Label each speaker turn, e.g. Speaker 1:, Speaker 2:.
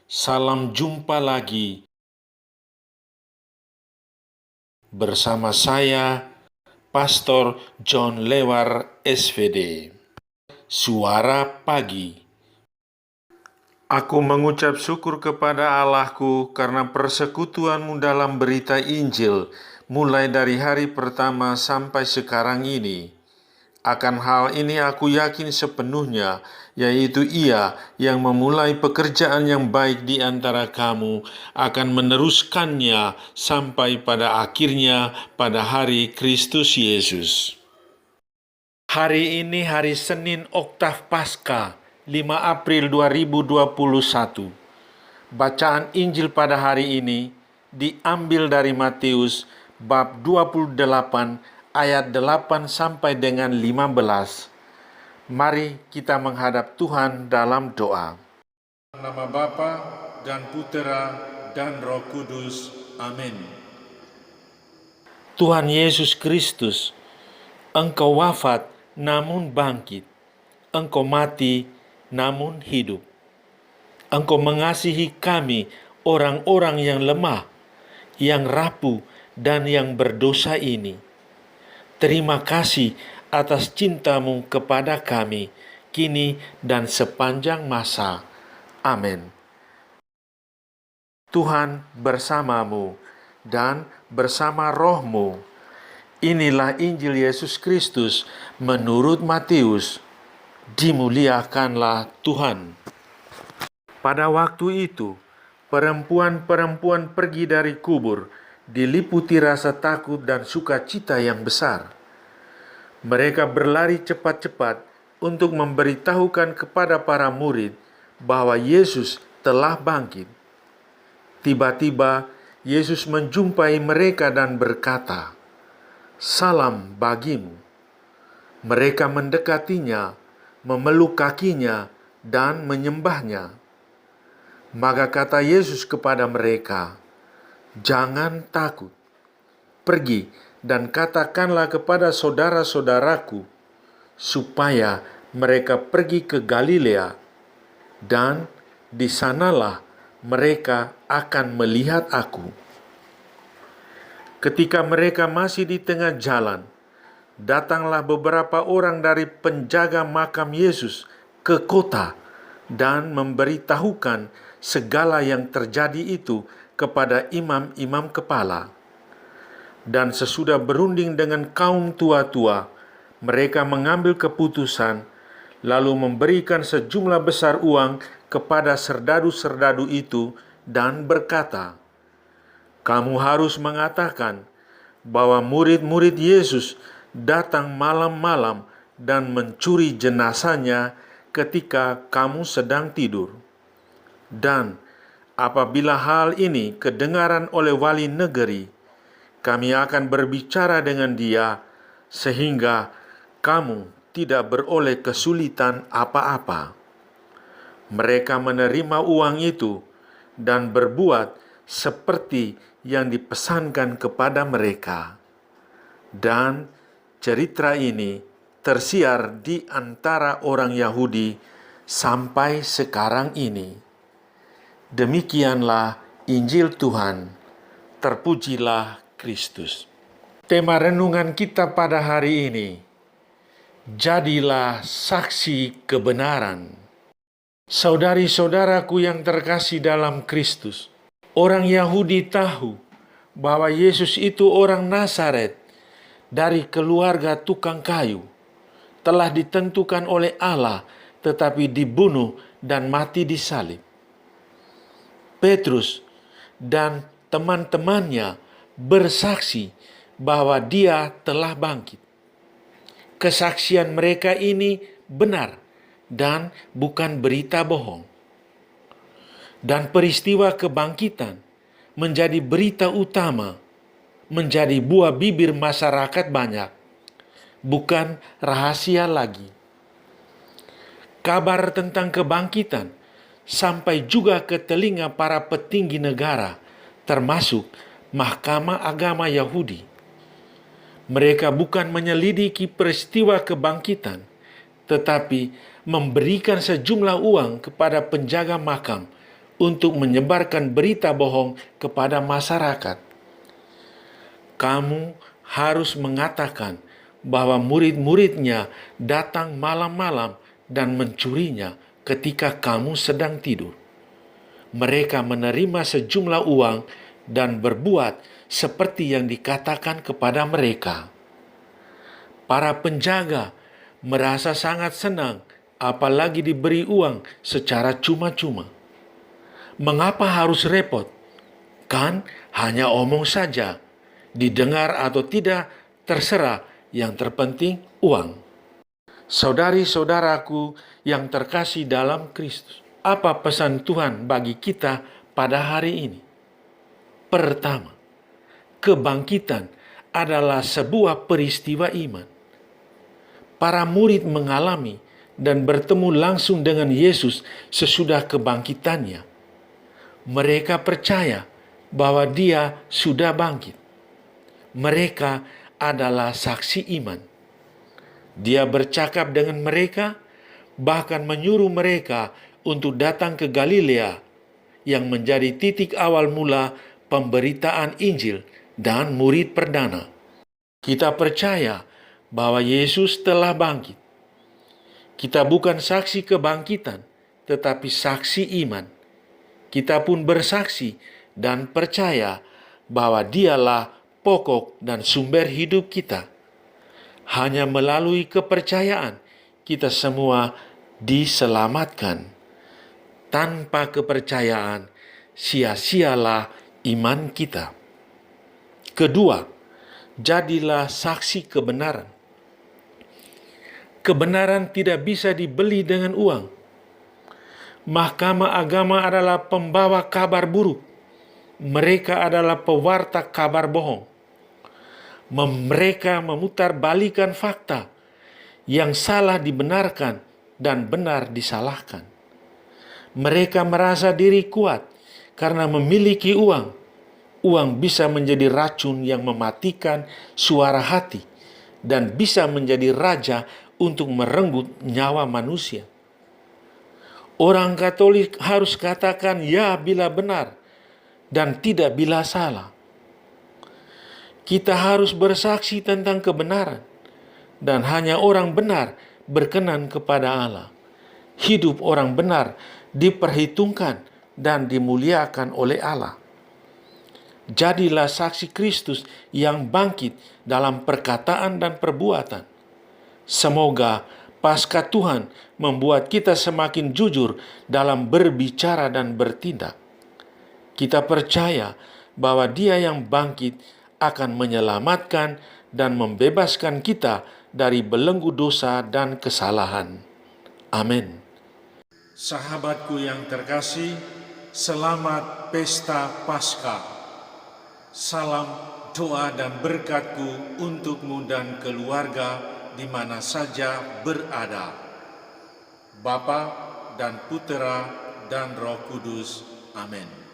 Speaker 1: Salam jumpa lagi bersama saya, Pastor John Lewar SVD. Suara Pagi. Aku mengucap syukur kepada Allahku karena persekutuanmu dalam berita Injil, mulai dari hari pertama sampai sekarang ini. Akan hal ini aku yakin sepenuhnya, yaitu Ia yang memulai pekerjaan yang baik di antara kamu akan meneruskannya sampai pada akhirnya pada hari Kristus Yesus. Hari ini hari Senin Oktav Paskah, 5 April 2021. Bacaan Injil pada hari ini diambil dari Matius bab 28 ayat 8 sampai dengan 15. Mari kita menghadap Tuhan dalam doa. Nama Bapa dan Putera dan Roh Kudus. Amin. Tuhan Yesus Kristus, Engkau wafat namun bangkit. Engkau mati namun hidup. Engkau mengasihi kami, orang-orang yang lemah, yang rapuh, dan yang berdosa ini. Terima kasih atas cinta-Mu kepada kami, kini dan sepanjang masa. Amin. Tuhan bersamamu dan bersama roh-Mu. Inilah Injil Yesus Kristus menurut Matius. Dimuliakanlah Tuhan. Pada waktu itu, perempuan-perempuan pergi dari kubur, diliputi rasa takut dan sukacita yang besar. Mereka berlari cepat-cepat untuk memberitahukan kepada para murid bahwa Yesus telah bangkit. Tiba-tiba, Yesus menjumpai mereka dan berkata, "Salam bagimu." Mereka mendekatinya, memeluk kakinya, dan menyembahnya. Maka kata Yesus kepada mereka, "Jangan takut. Pergi dan katakanlah kepada saudara-saudaraku supaya mereka pergi ke Galilea, dan di sanalah mereka akan melihat aku." Ketika mereka masih di tengah jalan, datanglah beberapa orang dari penjaga makam Yesus ke kota dan memberitahukan segala yang terjadi itu kepada imam-imam kepala. Dan sesudah berunding dengan kaum tua-tua, mereka mengambil keputusan, lalu memberikan sejumlah besar uang kepada serdadu-serdadu itu dan berkata, "Kamu harus mengatakan bahwa murid-murid Yesus datang malam-malam dan mencuri jenazahnya ketika kamu sedang tidur. Dan apabila hal ini kedengaran oleh wali negeri, kami akan berbicara dengan dia sehingga kamu tidak beroleh kesulitan apa-apa." Mereka menerima uang itu dan berbuat seperti yang dipesankan kepada mereka. Dan cerita ini tersiar di antara orang Yahudi sampai sekarang ini. Demikianlah Injil Tuhan. Terpujilah Kristus. Tema renungan kita pada hari ini, jadilah saksi kebenaran. Saudari-saudaraku yang terkasih dalam Kristus, orang Yahudi tahu bahwa Yesus itu orang Nazaret dari keluarga tukang kayu, telah ditentukan oleh Allah tetapi dibunuh dan mati di salib. Petrus dan teman-temannya bersaksi bahwa dia telah bangkit. Kesaksian mereka ini benar dan bukan berita bohong. Dan peristiwa kebangkitan menjadi berita utama, menjadi buah bibir masyarakat banyak, bukan rahasia lagi. Kabar tentang kebangkitan sampai juga ke telinga para petinggi negara, termasuk Mahkamah Agama Yahudi. Mereka bukan menyelidiki peristiwa kebangkitan, tetapi memberikan sejumlah uang kepada penjaga makam untuk menyebarkan berita bohong kepada masyarakat. Kamu harus mengatakan bahwa murid-muridnya datang malam-malam dan mencurinya ketika kamu sedang tidur. Mereka menerima sejumlah uang dan berbuat seperti yang dikatakan kepada mereka. Para penjaga merasa sangat senang, apalagi diberi uang secara cuma-cuma. Mengapa harus repot? Kan hanya omong saja, didengar atau tidak terserah, yang terpenting uang. Saudari-saudaraku yang terkasih dalam Kristus, apa pesan Tuhan bagi kita pada hari ini? Pertama, kebangkitan adalah sebuah peristiwa iman. Para murid mengalami dan bertemu langsung dengan Yesus sesudah kebangkitannya. Mereka percaya bahwa Dia sudah bangkit. Mereka adalah saksi iman. Dia bercakap dengan mereka, bahkan menyuruh mereka untuk datang ke Galilea yang menjadi titik awal mula pemberitaan Injil dan murid perdana. Kita percaya bahwa Yesus telah bangkit. Kita bukan saksi kebangkitan, tetapi saksi iman. Kita pun bersaksi dan percaya bahwa Dialah pokok dan sumber hidup kita. Hanya melalui kepercayaan kita semua diselamatkan. Tanpa kepercayaan, sia-sialah iman kita. Kedua, jadilah saksi kebenaran. Kebenaran tidak bisa dibeli dengan uang. Mahkamah agama adalah pembawa kabar buruk. Mereka adalah pewarta kabar bohong. Mereka memutarbalikan fakta, yang salah dibenarkan dan benar disalahkan. Mereka merasa diri kuat karena memiliki uang. Uang bisa menjadi racun yang mematikan suara hati dan bisa menjadi raja untuk merenggut nyawa manusia. Orang Katolik harus katakan ya bila benar dan tidak bila salah. Kita harus bersaksi tentang kebenaran, dan hanya orang benar berkenan kepada Allah. Hidup orang benar diperhitungkan dan dimuliakan oleh Allah. Jadilah saksi Kristus yang bangkit dalam perkataan dan perbuatan. Semoga pasca Tuhan membuat kita semakin jujur dalam berbicara dan bertindak. Kita percaya bahwa Dia yang bangkit akan menyelamatkan dan membebaskan kita dari belenggu dosa dan kesalahan. Amin. Sahabatku yang terkasih, selamat pesta Paskah. Salam doa dan berkatku untukmu dan keluarga di mana saja berada. Bapa dan Putera dan Roh Kudus. Amin.